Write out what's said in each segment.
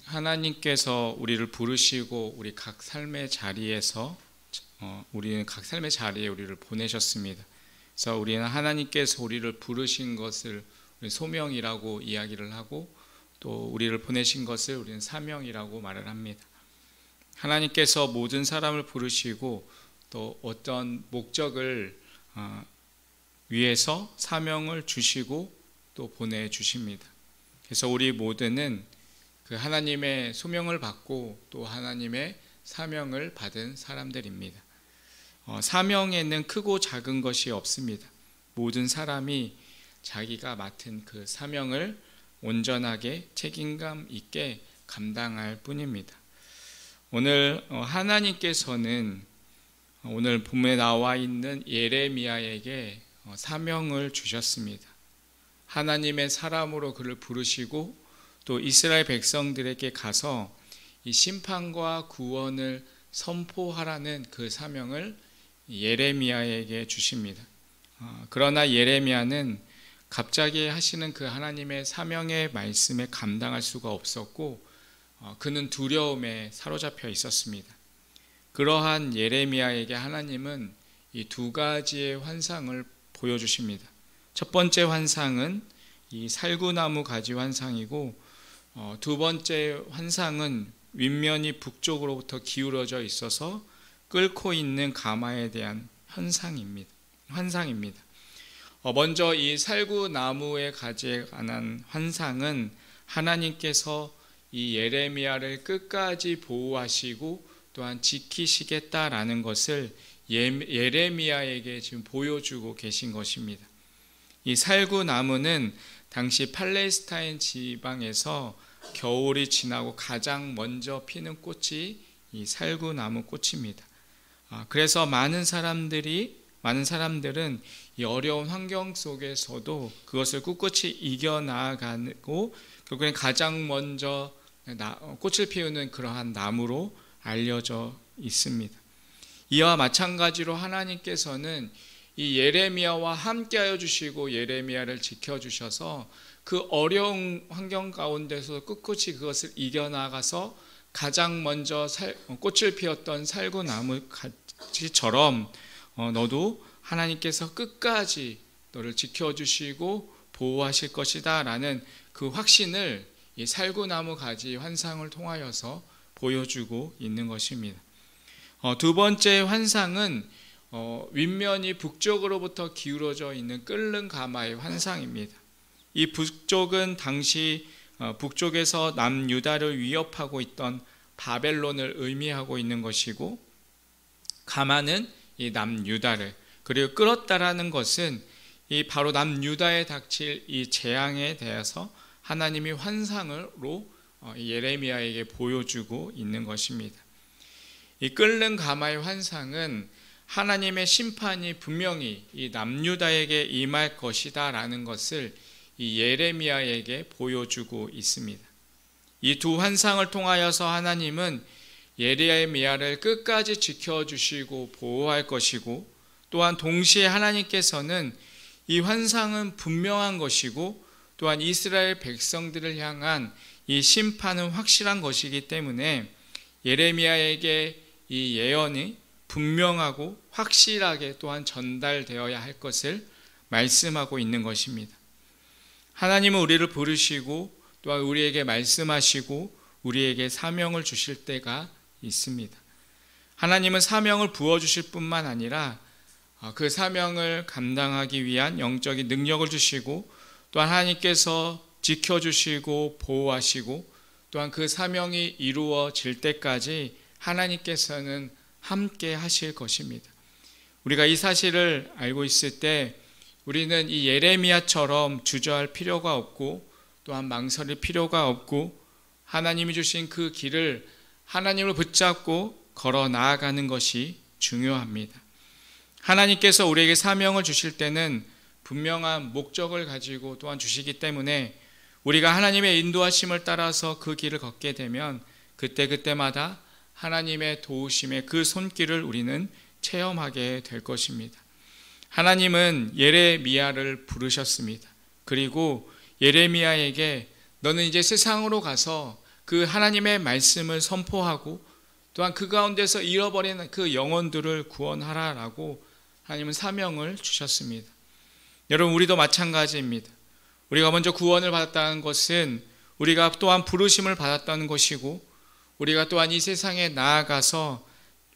하나님께서 우리를 부르시고 우리 각 삶의 자리에서 우리는 각 삶의 자리에 우리를 보내셨습니다. 그래서 우리는 하나님께서 우리를 부르신 것을 소명이라고 이야기를 하고, 또 우리를 보내신 것을 우리는 사명이라고 말을 합니다. 하나님께서 모든 사람을 부르시고 또 어떤 목적을 위해서 사명을 주시고 또 보내주십니다. 그래서 우리 모두는 그 하나님의 소명을 받고 또 하나님의 사명을 받은 사람들입니다. 사명에는 크고 작은 것이 없습니다. 모든 사람이 자기가 맡은 그 사명을 온전하게 책임감 있게 감당할 뿐입니다. 오늘 하나님께서는 오늘 본문에 나와 있는 예레미야에게 사명을 주셨습니다. 하나님의 사람으로 그를 부르시고 또 이스라엘 백성들에게 가서 이 심판과 구원을 선포하라는 그 사명을 예레미야에게 주십니다. 그러나 예레미야는 갑자기 하시는 그 하나님의 사명의 말씀에 감당할 수가 없었고, 그는 두려움에 사로잡혀 있었습니다. 그러한 예레미야에게 하나님은 이 두 가지의 환상을 보여주십니다. 첫 번째 환상은 이 살구나무 가지 환상이고, 두 번째 환상은 윗면이 북쪽으로부터 기울어져 있어서 끓고 있는 가마에 대한 환상입니다. 먼저 이 살구나무의 가지에 관한 환상은 하나님께서 이 예레미야를 끝까지 보호하시고 또한 지키시겠다라는 것을 예레미야에게 지금 보여주고 계신 것입니다. 이 살구나무는 당시 팔레스타인 지방에서 겨울이 지나고 가장 먼저 피는 꽃이 이 살구나무 꽃입니다. 그래서 많은 사람들은 이 어려운 환경 속에서도 그것을 꿋꿋이 이겨나가고 결국엔 가장 먼저 꽃을 피우는 그러한 나무로 알려져 있습니다. 이와 마찬가지로 하나님께서는 이 예레미야와 함께하여 주시고 예레미야를 지켜주셔서 그 어려운 환경 가운데서 꿋꿋이 그것을 이겨나가서 가장 먼저 꽃을 피웠던 살구나무처럼 너도 하나님께서 끝까지 너를 지켜주시고 보호하실 것이다 라는 그 확신을 이 살구나무 가지 환상을 통하여서 보여주고 있는 것입니다. 두 번째 환상은 윗면이 북쪽으로부터 기울어져 있는 끓는 가마의 환상입니다. 이 북쪽은 당시 북쪽에서 남유다를 위협하고 있던 바벨론을 의미하고 있는 것이고, 가마는 이 남유다를, 그리고 끓었다라는 것은 이 바로 남유다에 닥칠 이 재앙에 대해서 하나님이 환상으로 예레미야에게 보여주고 있는 것입니다. 이 끓는 가마의 환상은 하나님의 심판이 분명히 이 남유다에게 임할 것이다 라는 것을 이 예레미야에게 보여주고 있습니다. 이 두 환상을 통하여서 하나님은 예레미야를 끝까지 지켜주시고 보호할 것이고, 또한 동시에 하나님께서는 이 환상은 분명한 것이고 또한 이스라엘 백성들을 향한 이 심판은 확실한 것이기 때문에 예레미야에게 이 예언이 분명하고 확실하게 또한 전달되어야 할 것을 말씀하고 있는 것입니다. 하나님은 우리를 부르시고 또한 우리에게 말씀하시고 우리에게 사명을 주실 때가 있습니다. 하나님은 사명을 부어주실 뿐만 아니라 그 사명을 감당하기 위한 영적인 능력을 주시고, 또한 하나님께서 지켜주시고 보호하시고, 또한 그 사명이 이루어질 때까지 하나님께서는 함께 하실 것입니다. 우리가 이 사실을 알고 있을 때 우리는 이 예레미야처럼 주저할 필요가 없고 또한 망설일 필요가 없고, 하나님이 주신 그 길을 하나님을 붙잡고 걸어 나아가는 것이 중요합니다. 하나님께서 우리에게 사명을 주실 때는 분명한 목적을 가지고 또한 주시기 때문에 우리가 하나님의 인도하심을 따라서 그 길을 걷게 되면 그때마다 하나님의 도우심의 그 손길을 우리는 체험하게 될 것입니다. 하나님은 예레미야를 부르셨습니다. 그리고 예레미야에게 너는 이제 세상으로 가서 그 하나님의 말씀을 선포하고 또한 그 가운데서 잃어버린 그 영혼들을 구원하라라고 하나님은 사명을 주셨습니다. 여러분, 우리도 마찬가지입니다. 우리가 먼저 구원을 받았다는 것은 우리가 또한 부르심을 받았다는 것이고, 우리가 또한 이 세상에 나아가서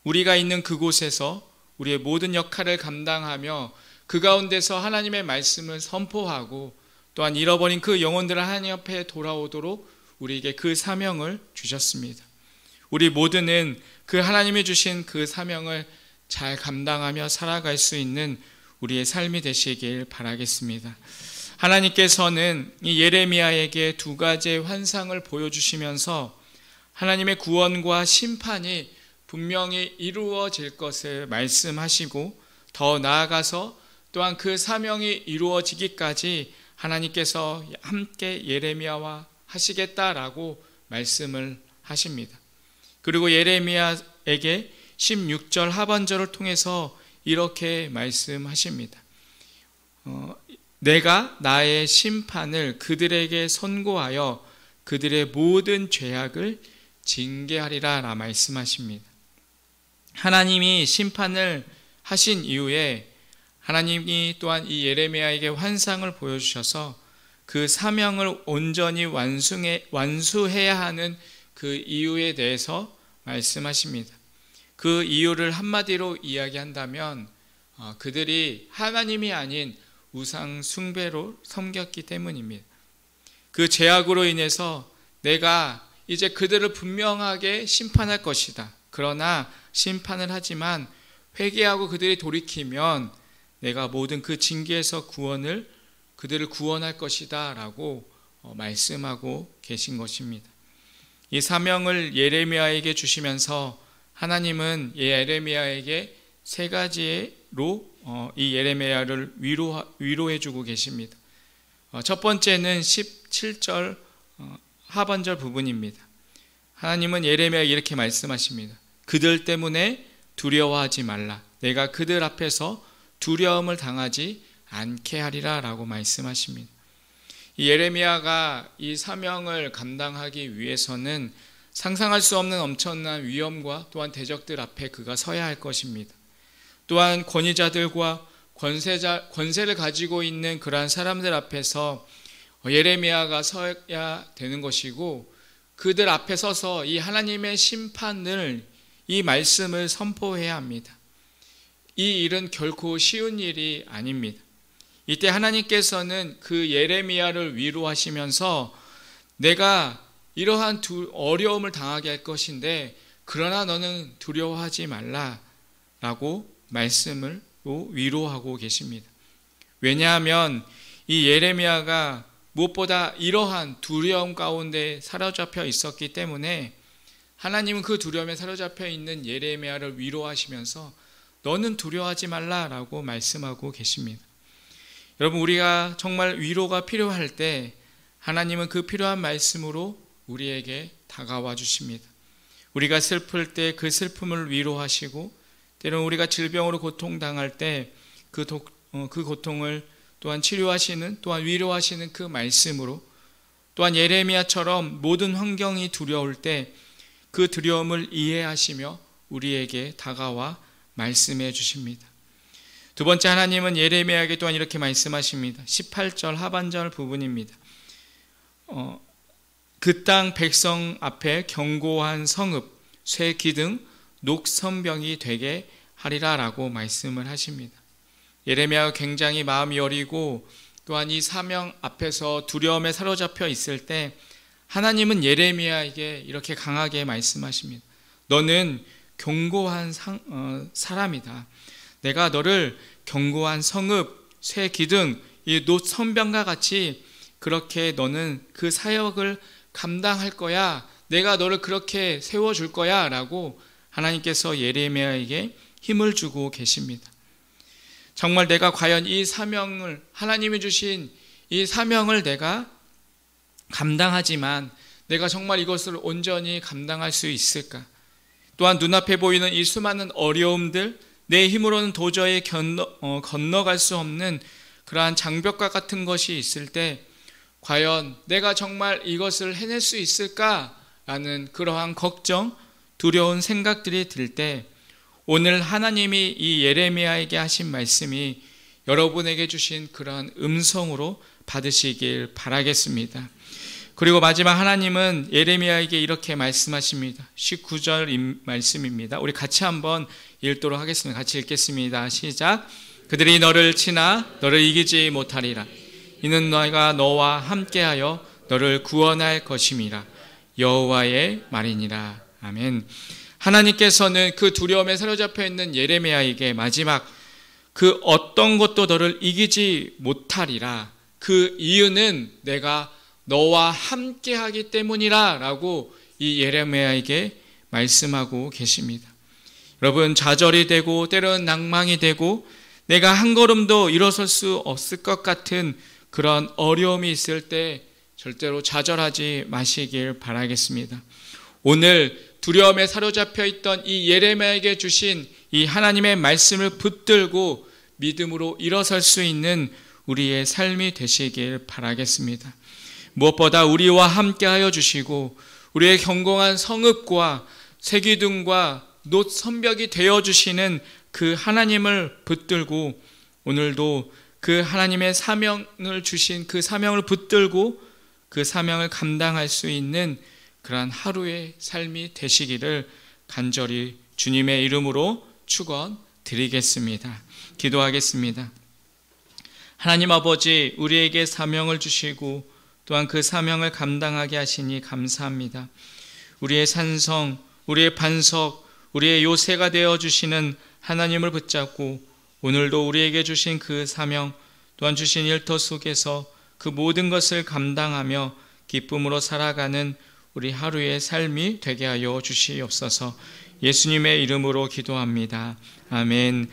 우리가 있는 그곳에서 우리의 모든 역할을 감당하며 그 가운데서 하나님의 말씀을 선포하고 또한 잃어버린 그 영혼들을 하나님 앞에 돌아오도록 우리에게 그 사명을 주셨습니다. 우리 모두는 그 하나님이 주신 그 사명을 잘 감당하며 살아갈 수 있는 우리의 삶이 되시길 바라겠습니다. 하나님께서는 이 예레미야에게 두 가지의 환상을 보여주시면서 하나님의 구원과 심판이 분명히 이루어질 것을 말씀하시고, 더 나아가서 또한 그 사명이 이루어지기까지 하나님께서 함께 예레미야와 하시겠다라고 말씀을 하십니다. 그리고 예레미야에게 16절 하반절을 통해서 이렇게 말씀하십니다. 내가 나의 심판을 그들에게 선고하여 그들의 모든 죄악을 징계하리라 라 말씀하십니다. 하나님이 심판을 하신 이후에 하나님이 또한 이 예레미야에게 환상을 보여주셔서 그 사명을 온전히 완수해야 하는 그 이유에 대해서 말씀하십니다. 그 이유를 한마디로 이야기한다면 그들이 하나님이 아닌 우상 숭배로 섬겼기 때문입니다. 그 죄악으로 인해서 내가 이제 그들을 분명하게 심판할 것이다. 그러나 심판을 하지만 회개하고 그들이 돌이키면 내가 모든 그 징계에서 그들을 구원할 것이다 라고 말씀하고 계신 것입니다. 이 사명을 예레미야에게 주시면서 하나님은 예레미야에게 세 가지로 이 예레미야를 위로해 주고 계십니다. 첫 번째는 17절 하반절 부분입니다. 하나님은 예레미야에게 이렇게 말씀하십니다. 그들 때문에 두려워하지 말라. 내가 그들 앞에서 두려움을 당하지 않게 하리라 라고 말씀하십니다. 이 예레미야가 이 사명을 감당하기 위해서는 상상할 수 없는 엄청난 위험과 또한 대적들 앞에 그가 서야 할 것입니다. 또한 권위자들과 권세를 가지고 있는 그러한 사람들 앞에서 예레미야가 서야 되는 것이고, 그들 앞에 서서 이 하나님의 심판을, 이 말씀을 선포해야 합니다. 이 일은 결코 쉬운 일이 아닙니다. 이때 하나님께서는 그 예레미야를 위로하시면서 내가 이러한 어려움을 당하게 할 것인데 그러나 너는 두려워하지 말라라고 말씀을 위로하고 계십니다. 왜냐하면 이 예레미야가 무엇보다 이러한 두려움 가운데 사로잡혀 있었기 때문에 하나님은 그 두려움에 사로잡혀 있는 예레미야를 위로하시면서 너는 두려워하지 말라라고 말씀하고 계십니다. 여러분, 우리가 정말 위로가 필요할 때 하나님은 그 필요한 말씀으로 우리에게 다가와 주십니다. 우리가 슬플 때 그 슬픔을 위로하시고, 때로는 우리가 질병으로 고통당할 때 그 고통을 또한 치료하시는, 또한 위로하시는 그 말씀으로, 또한 예레미야처럼 모든 환경이 두려울 때 그 두려움을 이해하시며 우리에게 다가와 말씀해 주십니다. 두 번째, 하나님은 예레미야에게 또한 이렇게 말씀하십니다. 18절 하반절 부분입니다. 그 땅 백성 앞에 견고한 성읍, 쇠 기둥, 녹선병이 되게 하리라 라고 말씀을 하십니다. 예레미야가 굉장히 마음이 여리고 또한 이 사명 앞에서 두려움에 사로잡혀 있을 때 하나님은 예레미야에게 이렇게 강하게 말씀하십니다. 너는 견고한 사람이다. 내가 너를 견고한 성읍, 쇠 기둥, 이 녹선병과 같이 그렇게 너는 그 사역을 감당할 거야. 내가 너를 그렇게 세워줄 거야 라고 하나님께서 예레미야에게 힘을 주고 계십니다. 정말 내가 과연 이 사명을, 하나님이 주신 이 사명을 내가 감당하지만 내가 정말 이것을 온전히 감당할 수 있을까? 또한 눈앞에 보이는 이 수많은 어려움들, 내 힘으로는 도저히 건너갈 수 없는 그러한 장벽과 같은 것이 있을 때 과연 내가 정말 이것을 해낼 수 있을까? 라는 그러한 걱정, 두려운 생각들이 들 때 오늘 하나님이 이 예레미야에게 하신 말씀이 여러분에게 주신 그러한 음성으로 받으시길 바라겠습니다. 그리고 마지막 하나님은 예레미야에게 이렇게 말씀하십니다. 19절 말씀입니다. 우리 같이 한번 읽도록 하겠습니다. 같이 읽겠습니다. 시작. 그들이 너를 치나 너를 이기지 못하리라. 이는 내가 너와 함께하여 너를 구원할 것임이라. 여호와의 말이니라. 아멘. 하나님께서는 그 두려움에 사로잡혀 있는 예레미야에게 마지막 그 어떤 것도 너를 이기지 못하리라. 그 이유는 내가 너와 함께하기 때문이라 라고 이 예레미야에게 말씀하고 계십니다. 여러분, 좌절이 되고 때로는 낭망이 되고 내가 한 걸음도 일어설 수 없을 것 같은 그런 어려움이 있을 때 절대로 좌절하지 마시길 바라겠습니다. 오늘 두려움에 사로잡혀 있던 이 예레미야에게 주신 이 하나님의 말씀을 붙들고 믿음으로 일어설 수 있는 우리의 삶이 되시길 바라겠습니다. 무엇보다 우리와 함께하여 주시고 우리의 견고한 성읍과 세기둥과 놋 성벽이 되어주시는 그 하나님을 붙들고 오늘도 그 하나님의 사명을 주신 그 사명을 붙들고 그 사명을 감당할 수 있는 그러한 하루의 삶이 되시기를 간절히 주님의 이름으로 축원드리겠습니다. 기도하겠습니다. 하나님 아버지, 우리에게 사명을 주시고 또한 그 사명을 감당하게 하시니 감사합니다. 우리의 산성, 우리의 반석, 우리의 요새가 되어주시는 하나님을 붙잡고 오늘도 우리에게 주신 그 사명 또한 주신 일터 속에서 그 모든 것을 감당하며 기쁨으로 살아가는 우리 하루의 삶이 되게 하여 주시옵소서. 예수님의 이름으로 기도합니다. 아멘.